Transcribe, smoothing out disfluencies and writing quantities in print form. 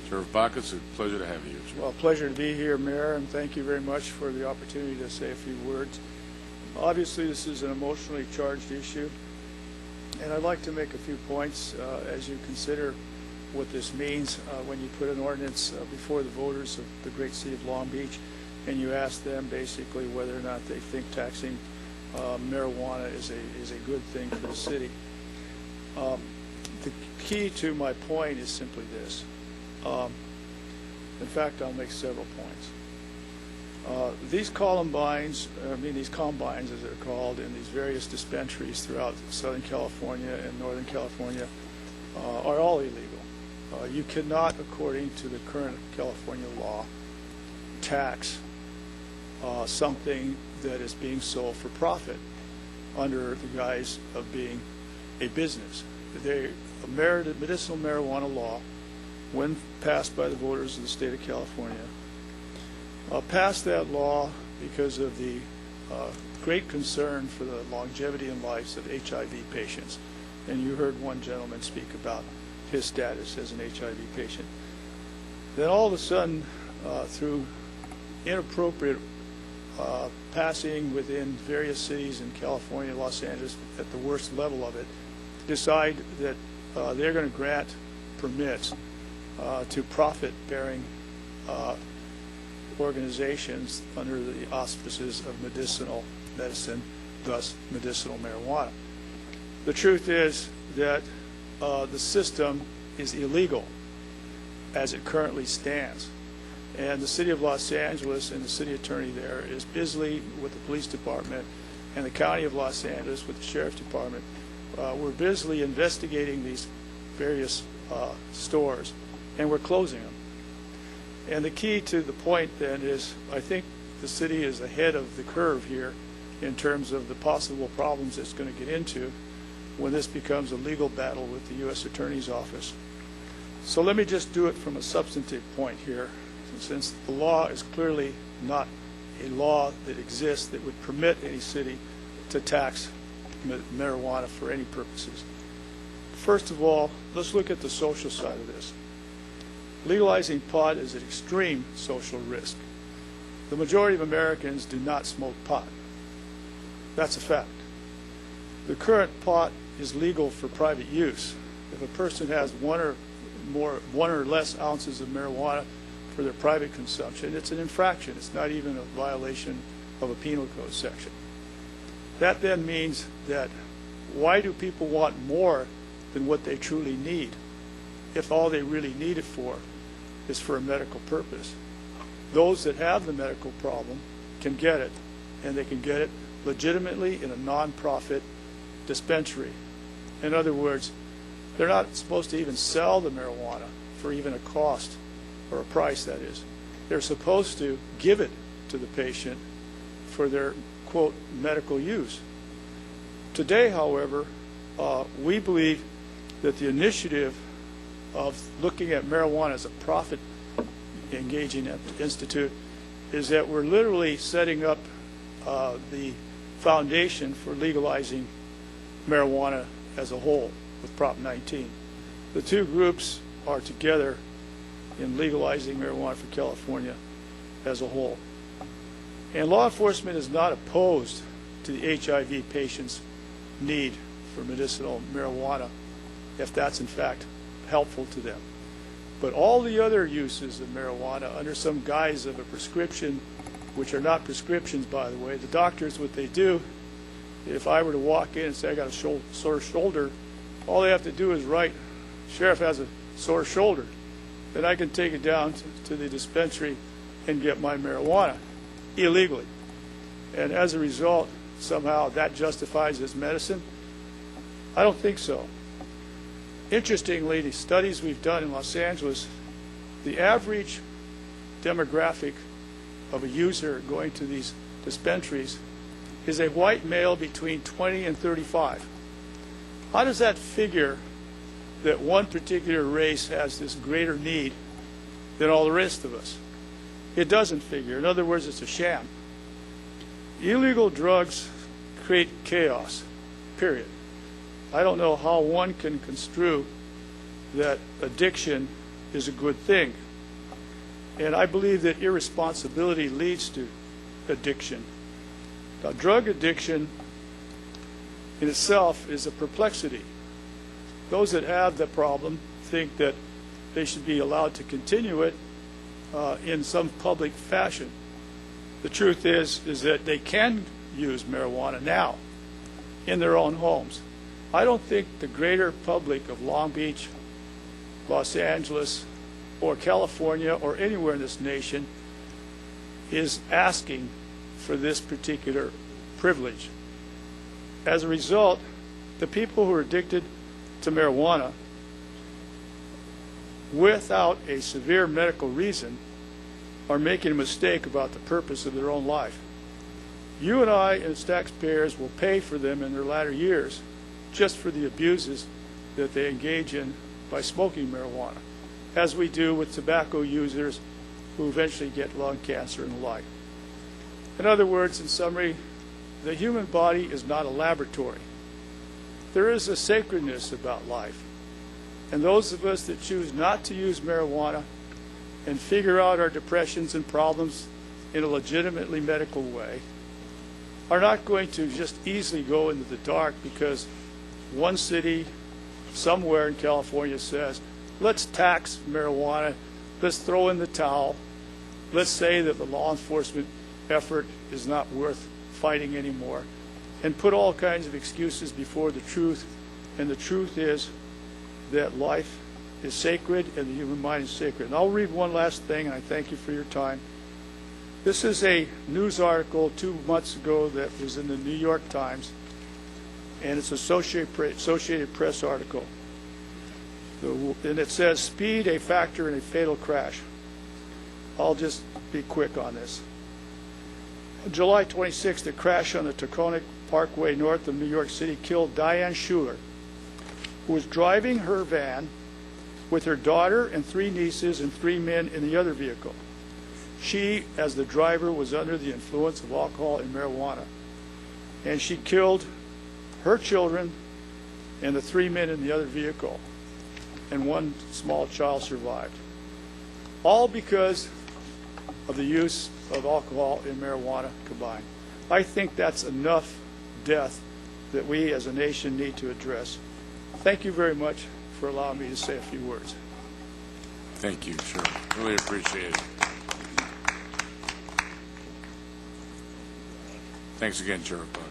Sheriff Baca, it's a pleasure to have you here. Well, pleasure to be here, Mayor, and thank you very much for the opportunity to say a few words. Obviously, this is an emotionally charged issue, and I'd like to make a few points as you consider what this means when you put an ordinance before the voters of the great city of Long Beach, and you ask them basically whether or not they think taxing marijuana is a good thing for the city. The key to my point is simply this. In fact, I'll make several points. These combines as they're called, in these various dispensaries throughout Southern California and Northern California are all illegal. You cannot, according to the current California law, tax something that is being sold for profit under the guise of being a business. The medicinal marijuana law, when passed by the voters of the state of California, passed that law because of the great concern for the longevity and lives of HIV patients. And you heard one gentleman speak about his status as an HIV patient. Then all of a sudden, through inappropriate passing within various cities in California, Los Angeles, at the worst level of it, decide that they're going to grant permits to profit-bearing organizations under the auspices of medicinal medicine, thus medicinal marijuana. The truth is that the system is illegal as it currently stands. And the city of Los Angeles and the city attorney there is busily with the police department, and the county of Los Angeles with the sheriff's department. We're busily investigating these various stores, and we're closing them. And the key to the point then is, I think the city is ahead of the curve here in terms of the possible problems it's going to get into when this becomes a legal battle with the U.S. Attorney's Office. So let me just do it from a substantive point here, since the law is clearly not a law that exists that would permit any city to tax marijuana for any purposes. First of all, let's look at the social side of this. Legalizing pot is an extreme social risk. The majority of Americans do not smoke pot. That's a fact. The current pot is legal for private use. If a person has one or less ounces of marijuana for their private consumption, it's an infraction. It's not even a violation of a penal code section. That then means that why do people want more than what they truly need if all they really need it for is for a medical purpose? Those that have the medical problem can get it, and they can get it legitimately in a non-profit dispensary. In other words, they're not supposed to even sell the marijuana for even a cost or a price, that is. They're supposed to give it to the patient for their, quote, medical use. Today, however, we believe that the initiative of looking at marijuana as a profit engaging institute is that we're literally setting up the foundation for legalizing marijuana as a whole with Prop 19. The two groups are together in legalizing marijuana for California as a whole. And law enforcement is not opposed to the HIV patients' need for medicinal marijuana if that's in fact helpful to them. But all the other uses of marijuana under some guise of a prescription, which are not prescriptions, by the way, the doctors, what they do, if I were to walk in and say I got a sore shoulder, all they have to do is write, "Sheriff has a sore shoulder." Then I can take it down to the dispensary and get my marijuana illegally. And as a result, somehow that justifies as medicine? I don't think so. Interestingly, the studies we've done in Los Angeles, the average demographic of a user going to these dispensaries is a white male between 20 and 35. How does that figure that one particular race has this greater need than all the rest of us? It doesn't figure. In other words, it's a sham. Illegal drugs create chaos, period. I don't know how one can construe that addiction is a good thing. And I believe that irresponsibility leads to addiction. Now, drug addiction in itself is a perplexity. Those that have the problem think that they should be allowed to continue it in some public fashion. The truth is that they can use marijuana now in their own homes. I don't think the greater public of Long Beach, Los Angeles, or California, or anywhere in this nation is asking for this particular privilege. As a result, the people who are addicted to marijuana without a severe medical reason are making a mistake about the purpose of their own life. You and I, as taxpayers, will pay for them in their latter years just for the abuses that they engage in by smoking marijuana, as we do with tobacco users who eventually get lung cancer and the like. In other words, in summary, the human body is not a laboratory. There is a sacredness about life. And those of us that choose not to use marijuana and figure out our depressions and problems in a legitimately medical way are not going to just easily go into the dark because one city somewhere in California says, let's tax marijuana, let's throw in the towel, let's say that the law enforcement effort is not worth fighting anymore, and put all kinds of excuses before the truth. And the truth is that life is sacred and the human mind is sacred. And I'll read one last thing, and I thank you for your time. This is a news article 2 months ago that was in the New York Times, and it's an Associated Press article. And it says, speed a factor in a fatal crash. I'll just be quick on this. On July 26th, a crash on the Taconic Parkway north of New York City killed Diane Schuler, who was driving her van with her daughter and 3 nieces and 3 men in the other vehicle. She, as the driver, was under the influence of alcohol and marijuana, and she killed her children and the 3 men in the other vehicle, and 1 small child survived. All because of the use of alcohol and marijuana combined. I think that's enough death that we as a nation need to address. Thank you very much for allowing me to say a few words. Thank you, sir. Really appreciate it. Thanks again, Sheriff Buck.